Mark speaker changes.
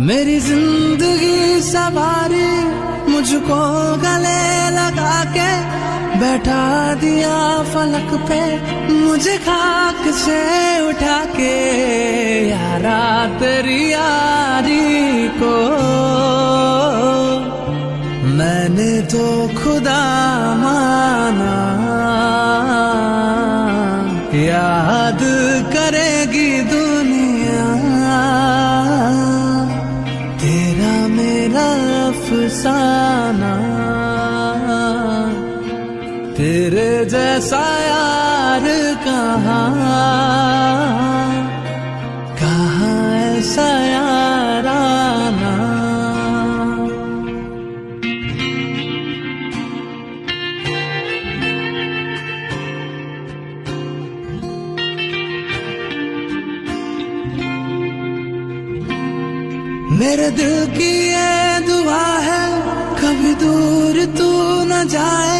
Speaker 1: मेरी जिंदगी सवारी मुझको गले लगा के बैठा दिया फलक पे, मुझे खाक से उठा के यारा तेरी यारी को मैंने तो खुदा माना। याद करेगी दुनिया तेरा मेरा अफसाना, तेरे जैसा यार कहाँ कहाँ ऐसा याराना। मेरे दिल की ये दुआ है कभी दूर तू न जाए,